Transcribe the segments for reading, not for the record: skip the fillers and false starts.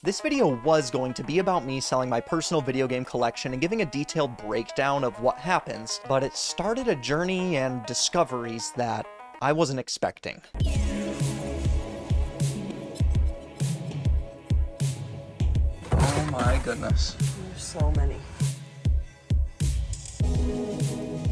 This video was going to be about me selling my personal video game collection and giving a detailed breakdown of what happens, but it started a journey and discoveries that I wasn't expecting. Oh my goodness. There's so many.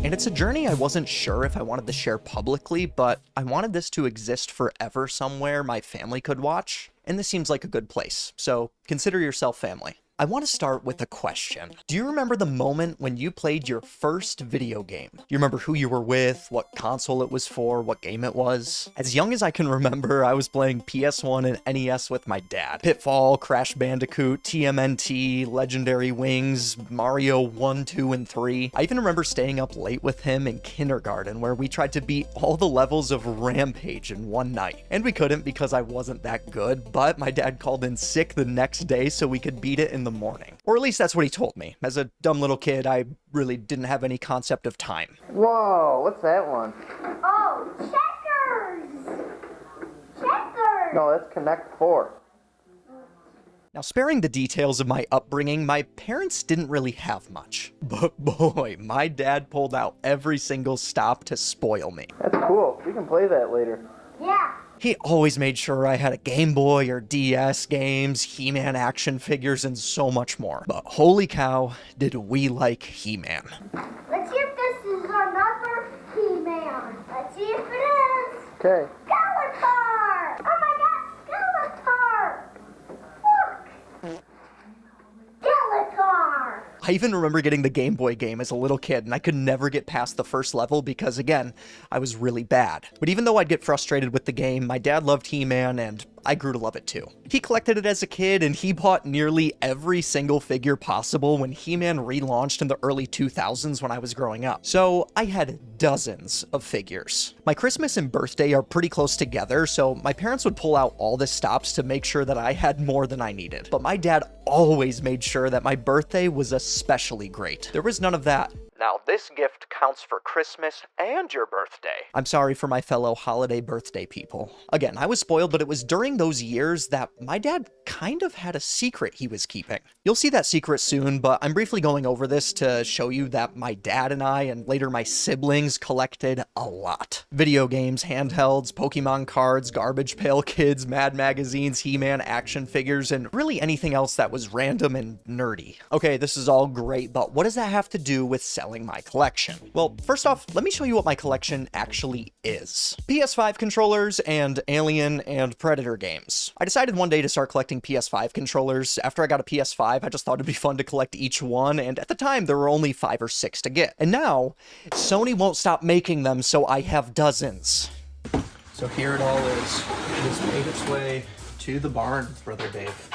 And it's a journey I wasn't sure if I wanted to share publicly, but I wanted this to exist forever somewhere my family could watch. And this seems like a good place, so consider yourself family. I want to start with a question. Do you remember the moment when you played your first video game? Do you remember who you were with, what console it was for, what game it was? As young as I can remember, I was playing PS1 and NES with my dad. Pitfall, Crash Bandicoot, TMNT, Legendary Wings, Mario 1, 2, and 3. I even remember staying up late with him in kindergarten where we tried to beat all the levels of Rampage in one night. And we couldn't because I wasn't that good, but my dad called in sick the next day so we could beat it in the morning. Or at least that's what he told me. As a dumb little kid, I really didn't have any concept of time. Whoa, what's that one? Oh, checkers! Checkers! No, that's Connect 4. Now, sparing the details of my upbringing, my parents didn't really have much. But boy, my dad pulled out every single stop to spoil me. That's cool. We can play that later. Yeah. He always made sure I had a Game Boy or DS games, He-Man action figures, and so much more. But holy cow, did we like He-Man. Let's see if this is another He-Man. Let's see if it is. Okay. Skeletor! Oh my god, Skeletor! Look! Skeletor! I even remember getting the Game Boy game as a little kid, and I could never get past the first level because, again, I was really bad. But even though I'd get frustrated with the game, my dad loved He-Man, and I grew to love it too. He collected it as a kid, and he bought nearly every single figure possible when He-Man relaunched in the early 2000s when I was growing up. So I had dozens of figures. My Christmas and birthday are pretty close together, so my parents would pull out all the stops to make sure that I had more than I needed. But my dad always made sure that my birthday was especially great. There was none of that, "Now this gift counts for Christmas and your birthday." I'm sorry for my fellow holiday birthday people. Again, I was spoiled, but it was during those years that my dad kind of had a secret he was keeping. You'll see that secret soon, but I'm briefly going over this to show you that my dad and I, and later my siblings, collected a lot. Video games, handhelds, Pokemon cards, Garbage Pail Kids, Mad magazines, He-Man action figures, and really anything else that was random and nerdy. Okay, this is all great, but what does that have to do with selling my collection? Well, first off, let me show you what my collection actually is. PS5 controllers and Alien and Predator games. I decided one day to start collecting PS5 controllers. After I got a PS5, I just thought it'd be fun to collect each one, and at the time there were only 5 or 6 to get. And now, Sony won't stop making them, so I have dozens. So here it all is. It's made its way to the barn, Brother Dave.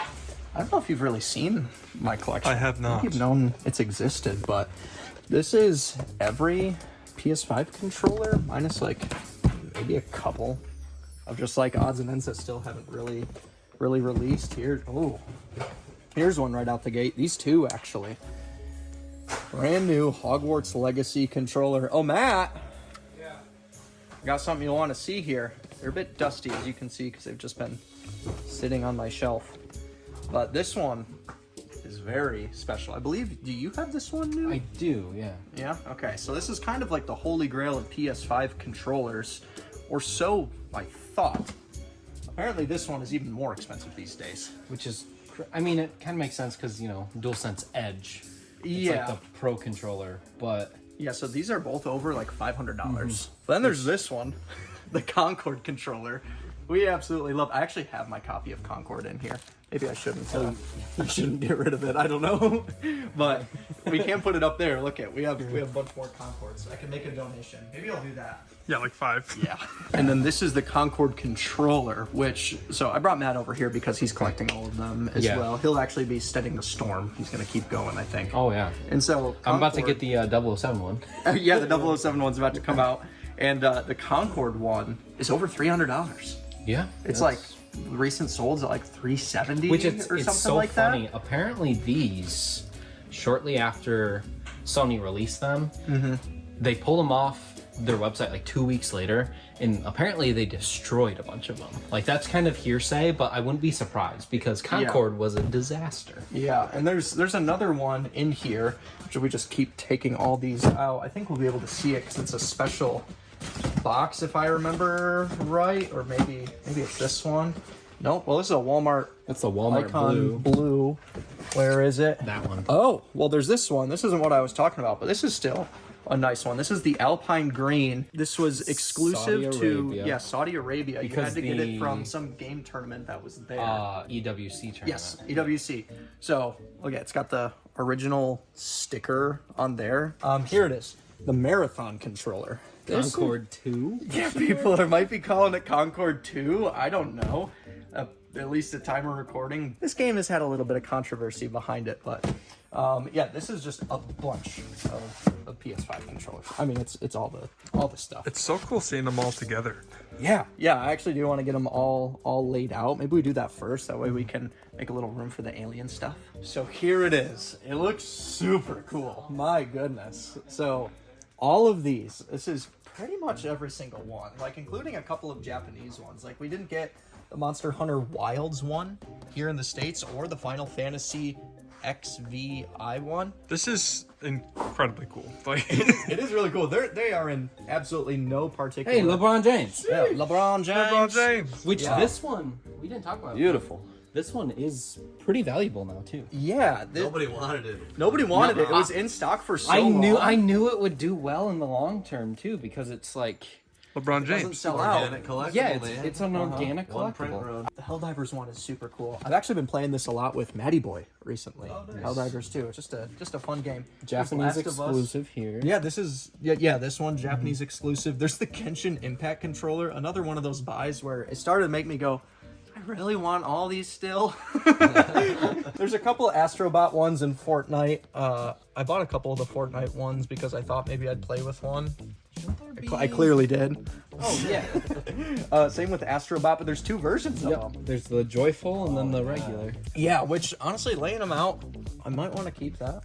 I don't know if you've really seen my collection. I have not. I think you've known it's existed, but this is every PS5 controller, minus like maybe a couple of just like odds and ends that still haven't really released. Here, oh, here's one right out the gate. These two actually. Brand new Hogwarts Legacy controller. Oh, Matt. Yeah. Got something you'll want to see here. They're a bit dusty, as you can see, because they've just been sitting on my shelf. But this one is very special. I believe, do you have this one new? I do, yeah. Yeah? Okay, so this is kind of like the holy grail of PS5 controllers, or so I thought. Apparently this one is even more expensive these days. Which is, I mean, it kind of makes sense because, you know, DualSense Edge. It's Yeah. like the Pro controller, but... Yeah, so these are both over like $500. Then there's this one, the Concord controller. We absolutely love. I actually have my copy of Concord in here. Maybe I shouldn't. We shouldn't get rid of it. I don't know, but we can put it up there. Look at we have a bunch more Concords. I can make a donation. Maybe I'll do that. Yeah, like 5. Yeah. And then this is the Concord controller, which so I brought Matt over here because he's collecting all of them as well. He'll actually be studying the Storm. He's gonna keep going, I think. Oh yeah. And so I'm about to get the 007 one. yeah, the 007 one's about to come out, and the Concord one is over $300. Yeah. It's like recent solds at like $370, which or it's something so like funny. that. Apparently these, shortly after Sony released them, they pulled them off their website like 2 weeks later, and apparently they destroyed a bunch of them. Like, that's kind of hearsay, but I wouldn't be surprised because Concord was a disaster. Yeah, and there's another one in here. Should we just keep taking all these out? I think we'll be able to see it because it's a special box, if I remember right, or maybe it's this one. Nope. Well, this is a Walmart. That's the Walmart icon blue. Where is it? That one. Oh, well, there's this one. This isn't what I was talking about, but this is still a nice one. This is the Alpine Green. This was exclusive to Saudi Arabia. You had to get it from some game tournament that was there. EWC tournament. Yes, EWC. So, okay, it's got the original sticker on there. Here it is. The Marathon controller. Concord 2? Yeah, people might be calling it Concord 2. I don't know. At least at time of recording. This game has had a little bit of controversy behind it, but yeah, this is just a bunch of PS5 controllers. I mean, it's all the stuff. It's so cool seeing them all together. Yeah, I actually do want to get them all laid out. Maybe we do that first. That way we can make a little room for the alien stuff. So here it is. It looks super cool. My goodness. So all of these, this is pretty much every single one, like including a couple of Japanese ones. Like we didn't get the Monster Hunter Wilds one here in the States or the Final Fantasy XVI one. This is incredibly cool. Like, It is really cool. They are in absolutely no particular... Hey, LeBron James. Yeah, LeBron James. LeBron James. Which Yeah. this one, we didn't talk about. Beautiful. This one is pretty valuable now too. Yeah. Nobody wanted it. Nobody wanted it. It was in stock for so long. I knew it would do well in the long term too, because it's like, LeBron doesn't James. sell out. Organic collectible, yeah, man. it's an organic One print collectible. run. The Helldivers one is super cool. I've actually been playing this a lot with Matty Boy recently. Helldivers 2. It's just a fun game. Japanese Last of Us. exclusive here. Yeah, this is this one Japanese exclusive. There's the Genshin Impact controller, another one of those buys where it started to make me go, I really want all these still. There's a couple Astrobot ones in Fortnite. I bought a couple of the Fortnite ones because I thought maybe I'd play with one. I clearly did. Oh yeah. Same with Astrobot, but there's two versions of them. There's the joyful and then the regular. Yeah, which honestly, laying them out, I might want to keep that.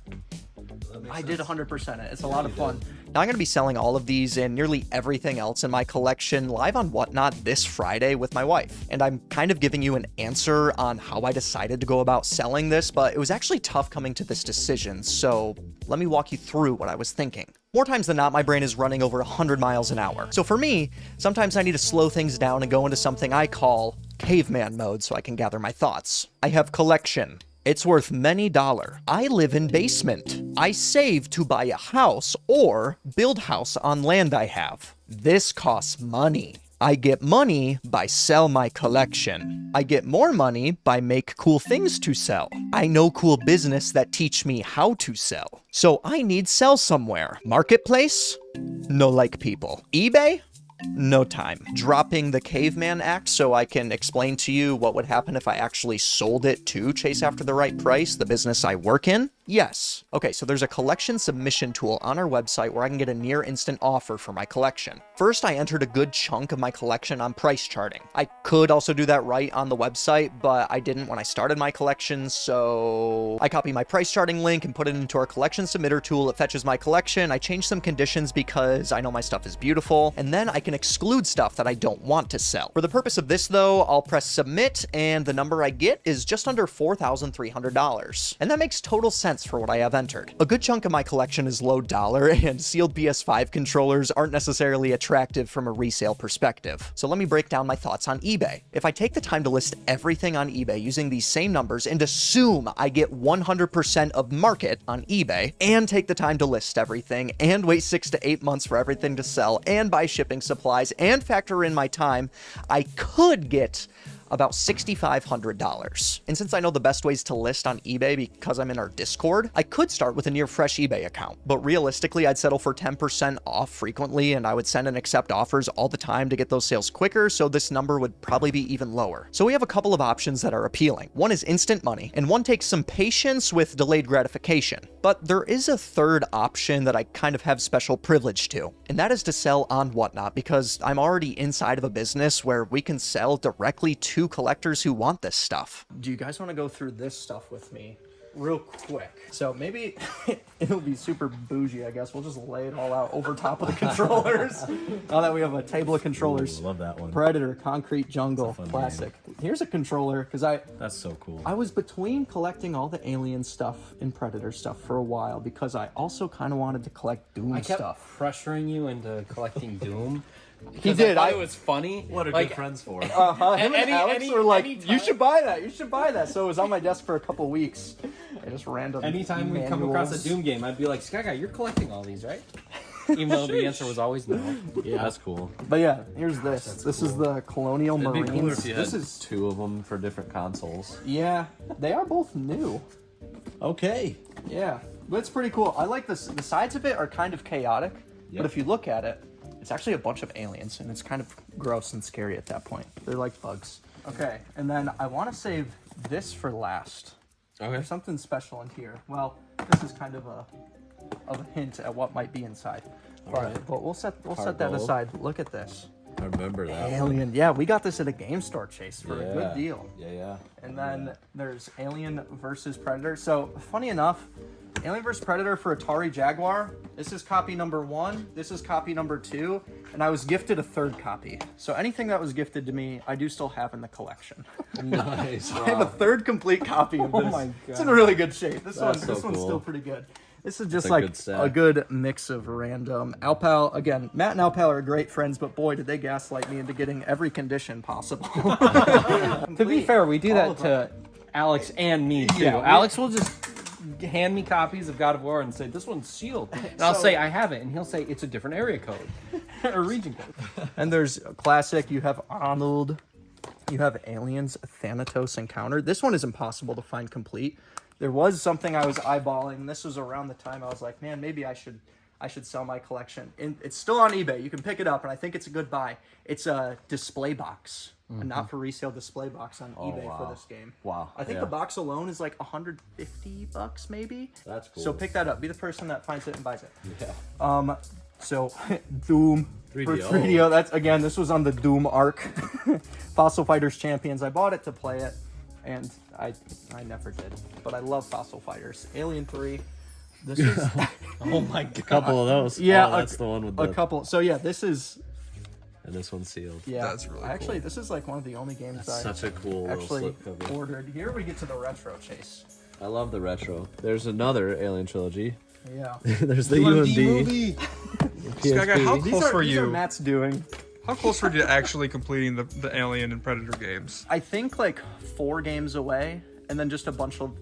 I did 100% it. It's a lot of fun. Now I'm going to be selling all of these and nearly everything else in my collection live on Whatnot this Friday with my wife. And I'm kind of giving you an answer on how I decided to go about selling this, but it was actually tough coming to this decision. So let me walk you through what I was thinking. More times than not, my brain is running over 100 miles an hour. So for me, sometimes I need to slow things down and go into something I call caveman mode so I can gather my thoughts. I have collection. It's worth many dollar. I live in basement. I save to buy a house or build house on land I have. This costs money. I get money by sell my collection. I get more money by make cool things to sell. I know cool business that teach me how to sell. So I need sell somewhere. Marketplace? No like people. eBay? No time. Dropping the caveman act so I can explain to you what would happen if I actually sold it to Chase After the Right Price, the business I work in? Yes. Okay, so there's a collection submission tool on our website where I can get a near instant offer for my collection. First, I entered a good chunk of my collection on price charting. I could also do that right on the website, but I didn't when I started my collection, so I copy my price charting link and put it into our collection submitter tool. It fetches my collection. I change some conditions because I know my stuff is beautiful, and then I can exclude stuff that I don't want to sell. For the purpose of this though, I'll press submit and the number I get is just under $4,300. And that makes total sense for what I have entered. A good chunk of my collection is low dollar and sealed PS5 controllers aren't necessarily attractive from a resale perspective. So let me break down my thoughts on eBay. If I take the time to list everything on eBay using these same numbers and assume I get 100% of market on eBay and take the time to list everything and wait 6 to 8 months for everything to sell and buy shipping supplies and factor in my time, I could get about $6,500. And since I know the best ways to list on eBay because I'm in our Discord, I could start with a near fresh eBay account. But realistically, I'd settle for 10% off frequently, and I would send and accept offers all the time to get those sales quicker, so this number would probably be even lower. So we have a couple of options that are appealing. One is instant money, and one takes some patience with delayed gratification. But there is a third option that I kind of have special privilege to, and that is to sell on Whatnot, because I'm already inside of a business where we can sell directly to collectors who want this stuff. Do you guys want to go through this stuff with me? real quick. So maybe it'll be super bougie, I guess. We'll just lay it all out over top of the controllers. Now that we have a table of controllers. Ooh, love that one. Predator, Concrete Jungle, fun classic. Here's a controller, because That's so cool. I was between collecting all the Alien stuff and Predator stuff for a while, because I also kind of wanted to collect Doom I kept stuff. pressuring you into collecting Doom. He did. I thought it was funny. What are like, good friends for? Him and Alex were like, you should buy that, you should buy that. So it was on my desk for a couple weeks. I just random Anytime we come across a Doom game, I'd be like, Sky Guy, you're collecting all these, right? Even though the answer was always no. Yeah, that's cool. But yeah, here's this. This is the Colonial It'd be Marines. cooler if you This had is 2 of them for different consoles. yeah, they are both new. Okay. Yeah, but it's pretty cool. I like this. The sides of it are kind of chaotic, Yep. but if you look at it, it's actually a bunch of aliens, and it's kind of gross and scary at that point. They're like bugs. Okay, and then I want to save this for last. Okay. There's something special in here. Well, this is kind of a hint at what might be inside. But we'll set that gold. aside. Look at this. I remember that. Alien. Yeah, we got this at a game store, Chase, for a Yeah. good deal. Yeah. And then there's Alien versus Predator. So, funny enough, Alien vs. Predator for Atari Jaguar. This is copy number 1. This is copy number 2. And I was gifted a 3rd copy. So anything that was gifted to me, I do still have in the collection. Nice. I have a 3rd complete copy of this. Oh my It's in really good shape. This That's one's so cool. still pretty good. This is just a like good set. a good mix of random. Alpal, again, Matt and Alpal are great friends, but boy, did they gaslight me into getting every condition possible. To be fair, we do that to Alex and me, too. Yeah, we- Alex will just hand me copies of God of War and say, this one's sealed. And I'll So- say, I have it. And he'll say, it's a different area code. Or region code. And there's a classic, you have Arnold, you have Aliens, Thanatos Encounter. This one is impossible to find complete. There was something I was eyeballing. This was around the time I was like, man, maybe I should sell my collection. And it's still on eBay. You can pick it up, and I think it's a good buy. It's a display box, a not for resale display box on eBay for wow. this game. Wow, I think yeah. the box alone is like $150 maybe. That's cool. So pick that up. Be the person that finds it and buys it. Yeah. So Doom 3DO. for 3DO. That's again. This was on the Doom arc. Fossil Fighters Champions. I bought it to play it, and I never did. But I love Fossil Fighters. Alien 3. This is Oh my God. A couple of those. yeah. Oh, that's the one with a the. couple. So yeah, this is And this one's sealed. yeah. That's really actually this is like one of the only games That's I such a cool little actually slip cover. ordered. Here we get to the retro, Chase. I love the retro. There's another Alien trilogy. Yeah. There's the UMD. Sky Guy, how PSP. close were These are you? Matt's doing. How close were you to actually completing the Alien and Predator games? I think like 4 games away, and then just a bunch of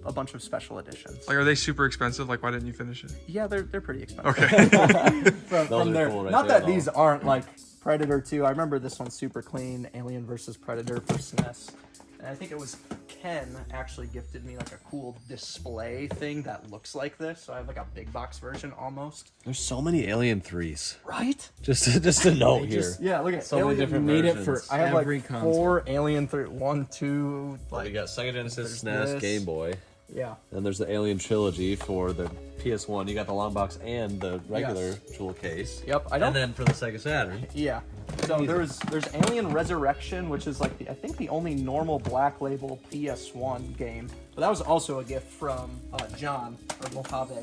special editions. Like, are they super expensive? Like, why didn't you finish it? Yeah, they're pretty expensive. Okay. From are there. cool right Not there, that these aren't like Predator 2. I remember this one's super clean. Alien versus Predator for SNES. And I think it was Ken actually gifted me like a cool display thing that looks like this. So I have like a big box version almost. There's so many Alien 3s. Right? Just a note here. Yeah, look at So many different made it for versions. I have every like console. 4 Alien 3. 1, 2. We Like, got Sega Genesis, there's SNES, this. Game Boy. yeah. Then there's the Alien trilogy for the PS1. You got the long box and the regular Yes. jewel case. Yep. I don't. And then for the Sega Saturn. Yeah. So there's Alien Resurrection, which is like I think the only normal Black Label PS1 game. But that was also a gift from John or Mojave.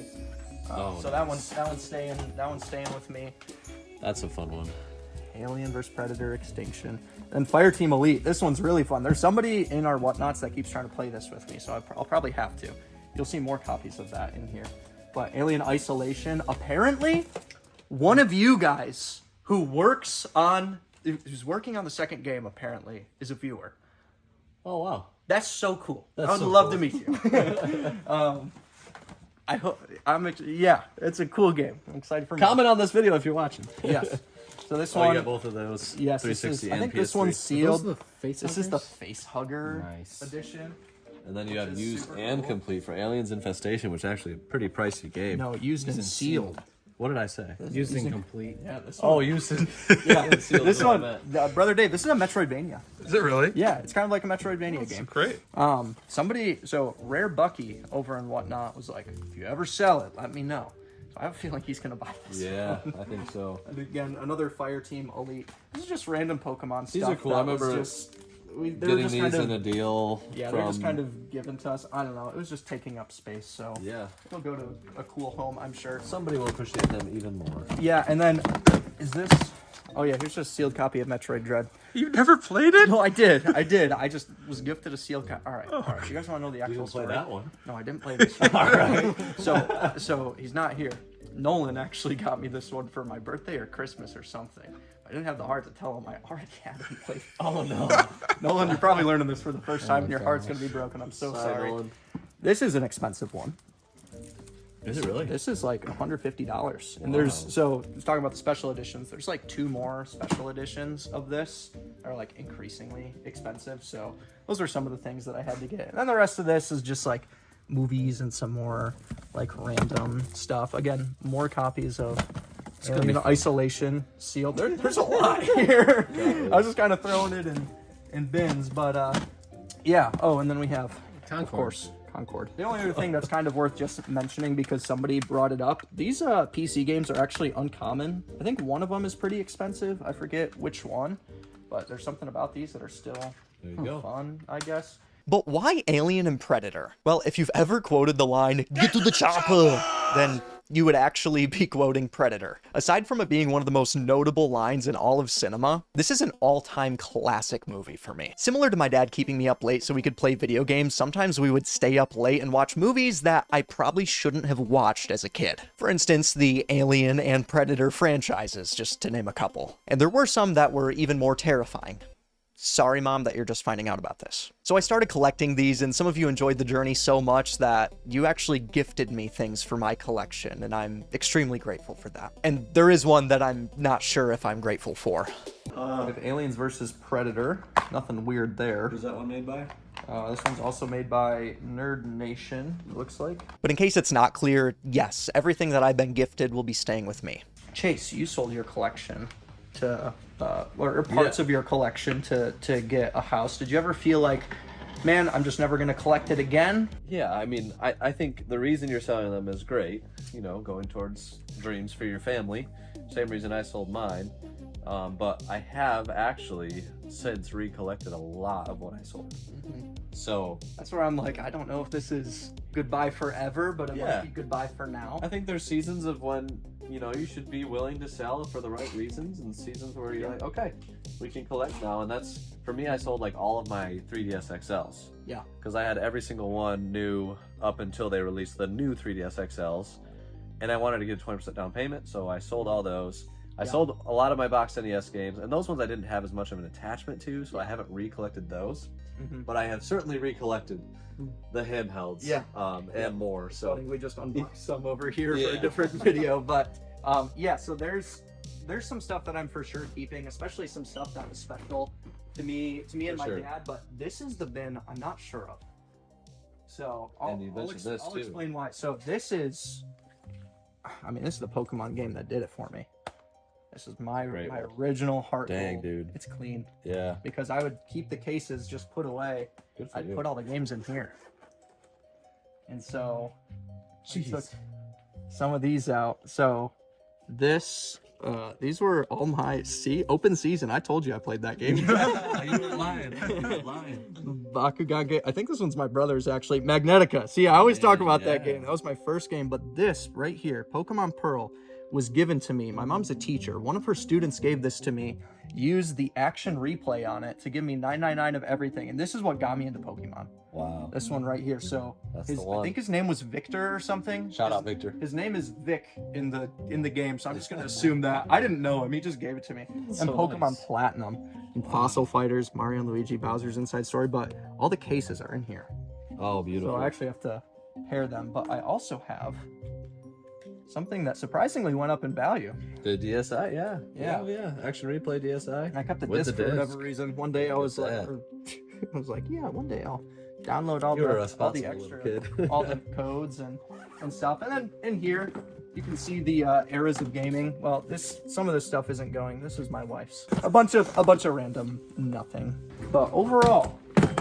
So that one's staying with me. That's a fun one. Alien vs Predator Extinction. And Fireteam Elite. This one's really fun. There's somebody in our whatnots that keeps trying to play this with me, so I'll probably have to. You'll see more copies of that in here. But Alien Isolation. Apparently, one of you guys who's working on the second game apparently is a viewer. Oh, wow. That's so cool. I That's would so love cool. to meet you. I hope yeah, it's a cool game. I'm excited for Comment on this video if you're watching. Yes. So this Oh, one, you got both of those. yes, this 360 is, I and think PS3. this one's Those sealed. are the face This is the huggers? face hugger Nice. edition. And then you have is used super and cool. complete for Aliens Infestation, which is actually a pretty pricey game. No, used and sealed. What did I say? Used incomplete. Yeah, this one. Oh, used and yeah, sealed this is what I one, meant. Brother Dave. This is a Metroidvania. Is it really? Yeah, it's kind of like a Metroidvania game. Great. So Rare Bucky over and whatnot was like, if you ever sell it, let me know. So I have a feeling he's gonna buy this. Yeah, I think so. And again, another Fireteam Elite. This is just random Pokemon stuff. These are cool. I that was remember just they were Getting just these kind of, in a deal. yeah, they're just kind of given to us. I don't know. It was just taking up space, so Yeah. they'll go to a cool home, I'm sure. Somebody will appreciate them even more. Yeah, and then is this? Oh yeah, here's just a sealed copy of Metroid Dread. You never played it? No, I did. I just was gifted a sealed copy. All right. You guys want to know the actual You didn't play story? that one. No, I didn't play this one. All right. So he's not here. Nolan actually got me this one for my birthday or Christmas or something. I didn't have the heart to tell him I already had him played. Oh no, Nolan, you're probably learning this for the first time, and your heart's gonna be broken. I'm so sorry. Nolan. This is an expensive one. Is it really? This is like $150, and there's so talking about the special editions. There's like 2 more special editions of this that are like increasingly expensive. So those are some of the things that I had to get, and then the rest of this is just like movies and some more like random stuff. Again, more copies of Isolation sealed. There's a lot here. I was just kind of throwing it in bins, but yeah. Oh, and then we have, of course, Concord. The only other thing that's kind of worth just mentioning, because somebody brought it up, these PC games are actually uncommon. I think one of them is pretty expensive. I forget which one, but there's something about these that are still fun, I guess. But why Alien and Predator? Well, if you've ever quoted the line, "Get to the chopper," then you would actually be quoting Predator. Aside from it being one of the most notable lines in all of cinema, this is an all-time classic movie for me. Similar to my dad keeping me up late so we could play video games, sometimes we would stay up late and watch movies that I probably shouldn't have watched as a kid. For instance, the Alien and Predator franchises, just to name a couple. And there were some that were even more terrifying. Sorry, Mom, that you're just finding out about this. So I started collecting these, and some of you enjoyed the journey so much that you actually gifted me things for my collection, and I'm extremely grateful for that. And there is one that I'm not sure if I'm grateful for. We have Aliens vs. Predator. Nothing weird there. Who's that one made by? This one's also made by Nerd Nation, it looks like. But in case it's not clear, yes, everything that I've been gifted will be staying with me. Chase, you sold your collection to or parts of your collection to get a house. Did you ever feel like, man, I'm just never gonna collect it again? Yeah, I mean, I think the reason you're selling them is great, you know, going towards dreams for your family. Same reason I sold mine. But I have actually since recollected a lot of what I sold. So that's where I'm like, I don't know if this is goodbye forever, but it might be goodbye for now. I think there's seasons of when, you know, you should be willing to sell for the right reasons, and seasons where you're like, okay, we can collect now. And that's, for me, I sold like all of my 3DS XLs. Yeah. Because I had every single one new up until they released the new 3DS XLs. And I wanted to get a 20% down payment, so I sold all those. I sold a lot of my box NES games, and those ones I didn't have as much of an attachment to, so I haven't recollected those. But I have certainly recollected the handhelds and more. So we just unboxed some over here for a different video, but yeah, so there's some stuff that I'm for sure keeping, especially some stuff that was special to me and my dad, but this is the bin I'm not sure of. So I'll explain why. So this is, I mean, this is the Pokemon game that did it for me. This is my original heart goal. Dang, dude. It's clean. Yeah. Because I would keep the cases just put away. I'd put all the games in here. And so I took some of these out. So these were all my, open season. I told you I played that game. You were lying. Bakugan game. I think this one's my brother's actually. Magnetica. See, I always talk about that game. That was my first game. But this right here, Pokemon Pearl, was given to me. My mom's a teacher. One of her students gave this to me, used the action replay on it to give me 999 of everything. And this is what got me into Pokemon. Wow. This one right here. So I think his name was Victor or something. Shout out Victor. His name is Vic in the game, so I'm just gonna assume that. I didn't know him, he just gave it to me. And so Pokemon Platinum and Fossil Fighters, Mario and Luigi, Bowser's Inside Story, but all the cases are in here. Oh, beautiful. So I actually have to pair them, but I also have something that surprisingly went up in value. The DSi, yeah. Action replay DSi. And I kept the disc for whatever reason. One day I was like, yeah, one day I'll download all the extra, all the codes and stuff. And then in here, you can see the eras of gaming. Well, some of this stuff isn't going. This is my wife's. A bunch of random nothing. But overall,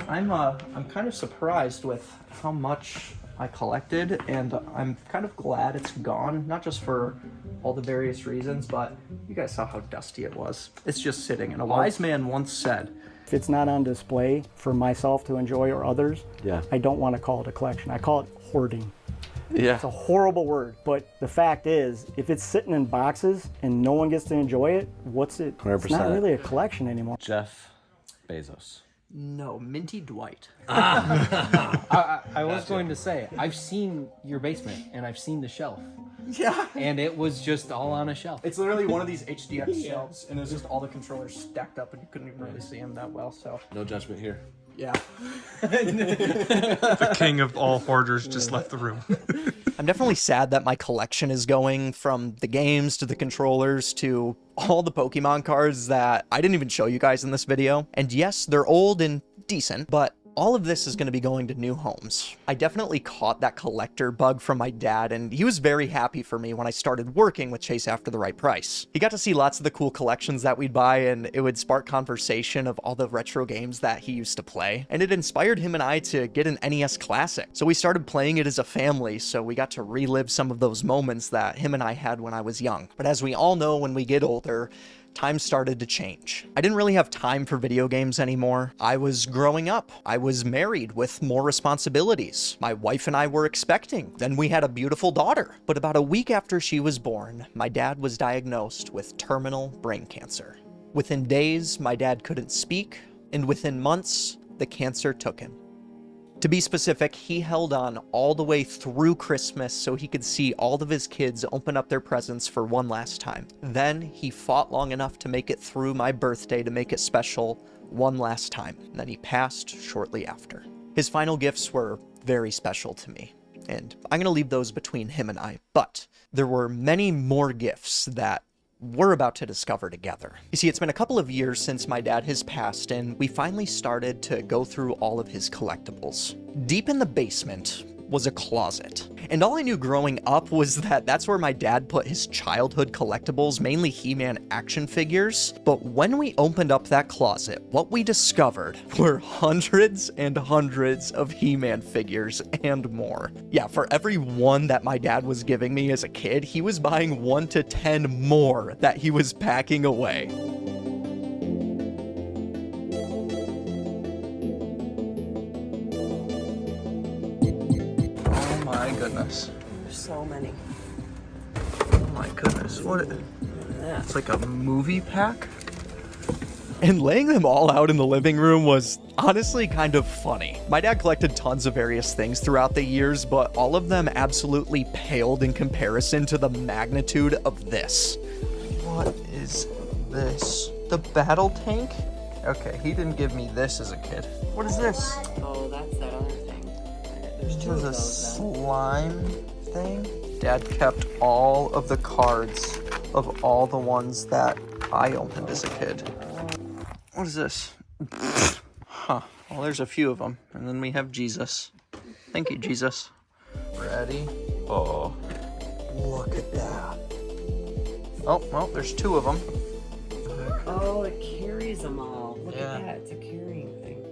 I'm kind of surprised with how much I collected, and I'm kind of glad it's gone, not just for all the various reasons, but you guys saw how dusty it was. It's just sitting, and a wise man once said, If it's not on display for myself to enjoy or others, I don't want to call it a collection. I call it hoarding. Yeah. It's a horrible word, but the fact is, if it's sitting in boxes and no one gets to enjoy it, what's it? 100%. It's not really a collection anymore. Jeff Bezos. no, Minty Dwight. I was going to say, I've seen your basement and I've seen the shelf, Yeah. and it was just all on a shelf. It's literally one of these HDX shelves, and it was just all the controllers stacked up, and you couldn't even really see them that well, so. No judgment here. Yeah. The king of all hoarders just left the room. I'm definitely sad that my collection is going from the games to the controllers to all the Pokemon cards that I didn't even show you guys in this video. And yes, they're old and decent, but all of this is going to be going to new homes. I definitely caught that collector bug from my dad, and he was very happy for me when I started working with Chase After the Right Price. He got to see lots of the cool collections that we'd buy, and it would spark conversation of all the retro games that he used to play. And it inspired him and I to get an NES Classic. So we started playing it as a family, so we got to relive some of those moments that him and I had when I was young. But as we all know, when we get older, time started to change. I didn't really have time for video games anymore. I was growing up. I was married with more responsibilities. My wife and I were expecting. Then we had a beautiful daughter. But about a week after she was born, my dad was diagnosed with terminal brain cancer. Within days, my dad couldn't speak, and within months, the cancer took him. To be specific, he held on all the way through Christmas so he could see all of his kids open up their presents for one last time. Then he fought long enough to make it through my birthday to make it special one last time. And then he passed shortly after. His final gifts were very special to me, and I'm gonna leave those between him and I, but there were many more gifts that we're about to discover together. You see, it's been a couple of years since my dad has passed, and we finally started to go through all of his collectibles. Deep in the basement was a closet. And all I knew growing up was that that's where my dad put his childhood collectibles, mainly He-Man action figures. But when we opened up that closet, what we discovered were hundreds and hundreds of He-Man figures and more. Yeah, for every one that my dad was giving me as a kid, he was buying 1 to 10 more that he was packing away. Oh my goodness. There's so many. Oh my goodness, what? It's like a movie pack? And laying them all out in the living room was honestly kind of funny. My dad collected tons of various things throughout the years, but all of them absolutely paled in comparison to the magnitude of this. What is this? The battle tank? Okay, he didn't give me this as a kid. What is this? Oh, that's that other thing. There's two This of is a those then. slime thing? Dad kept all of the cards of all the ones that I opened as a kid. What is this? Huh. Well, there's a few of them. And then we have Jesus. Thank you, Jesus. Ready? Oh. Look at that. Oh, well, there's 2 of them. Oh, it carries them all. Look Yeah. at that. It's a carrying thing.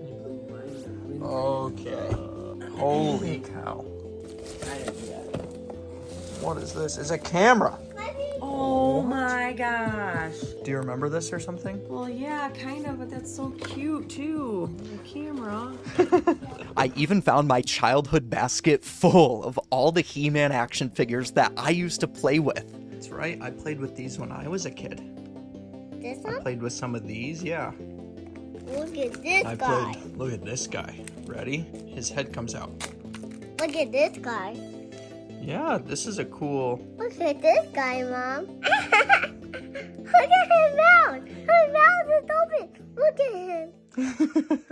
Okay. Holy cow. I didn't do that. What is this? It's a camera. Oh my gosh. Do you remember this or something? Well, yeah, kind of, but that's so cute too. The camera. I even found my childhood basket full of all the He-Man action figures that I used to play with. That's right, I played with these when I was a kid. This I one? played with some of these, yeah. Look at this I guy. played, look at this guy. Ready? His head comes out. Look at this guy. Yeah, this is a cool... Look at this guy, Mom. Look at his mouth. His mouth is open. Look at him.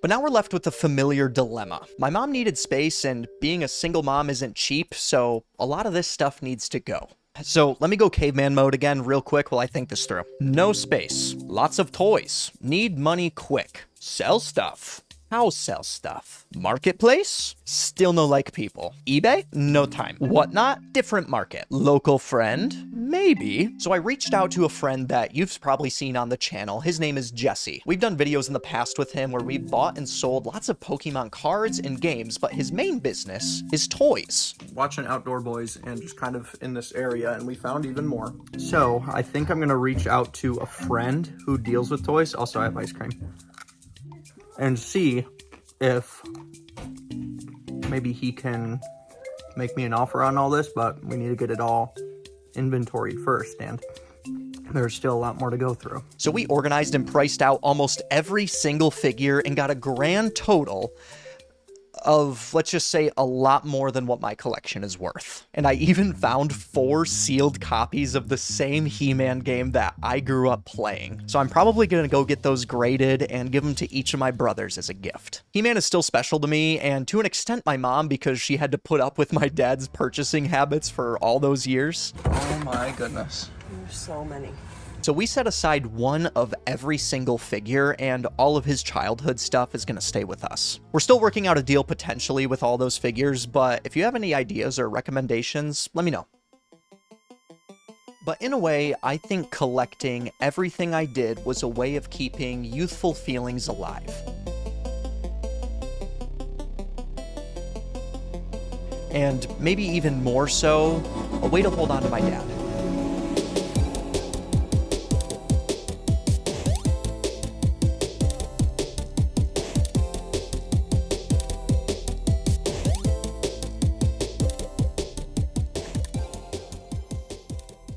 But now we're left with a familiar dilemma. My mom needed space, and being a single mom isn't cheap, so a lot of this stuff needs to go. So let me go caveman mode again real quick while I think this through. No space. Lots of toys. Need money quick. Sell stuff. House sells stuff. Marketplace? Still no like people. eBay? No time. Whatnot? Different market. Local friend? Maybe. So I reached out to a friend that you've probably seen on the channel. His name is Jesse. We've done videos in the past with him where we've bought and sold lots of Pokemon cards and games, but his main business is toys. Watching Outdoor Boys and just kind of in this area, and we found even more. So I think I'm gonna reach out to a friend who deals with toys. Also, I have ice cream. And see if maybe he can make me an offer on all this, but we need to get it all inventoried first, and there's still a lot more to go through. So we organized and priced out almost every single figure and got a grand total of, let's just say, a lot more than what my collection is worth. And I even found 4 sealed copies of the same He-Man game that I grew up playing. So I'm probably gonna go get those graded and give them to each of my brothers as a gift. He-Man is still special to me, and to an extent my mom, because she had to put up with my dad's purchasing habits for all those years. Oh my goodness. There's so many. So we set aside one of every single figure, and all of his childhood stuff is going to stay with us. We're still working out a deal potentially with all those figures, but if you have any ideas or recommendations, let me know. But in a way, I think collecting everything I did was a way of keeping youthful feelings alive. And maybe even more so, a way to hold on to my dad.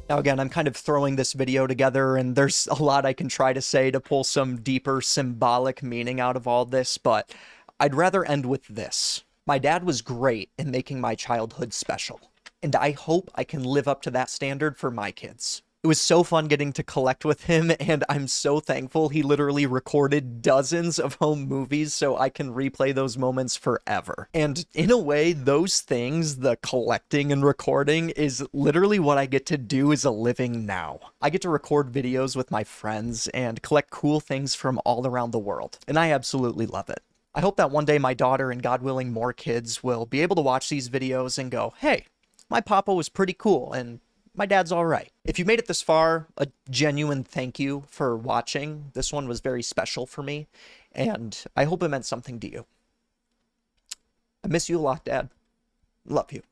Now again, I'm kind of throwing this video together, and there's a lot I can try to say to pull some deeper symbolic meaning out of all this, but I'd rather end with this. My dad was great in making my childhood special, and I hope I can live up to that standard for my kids. It was so fun getting to collect with him, and I'm so thankful he literally recorded dozens of home movies so I can replay those moments forever. And in a way, those things, the collecting and recording, is literally what I get to do as a living now. I get to record videos with my friends and collect cool things from all around the world, and I absolutely love it. I hope that one day my daughter, and God willing more kids, will be able to watch these videos and go, hey, my papa was pretty cool, and my dad's all right. If you made it this far, a genuine thank you for watching. This one was very special for me, and I hope it meant something to you. I miss you a lot, Dad. Love you.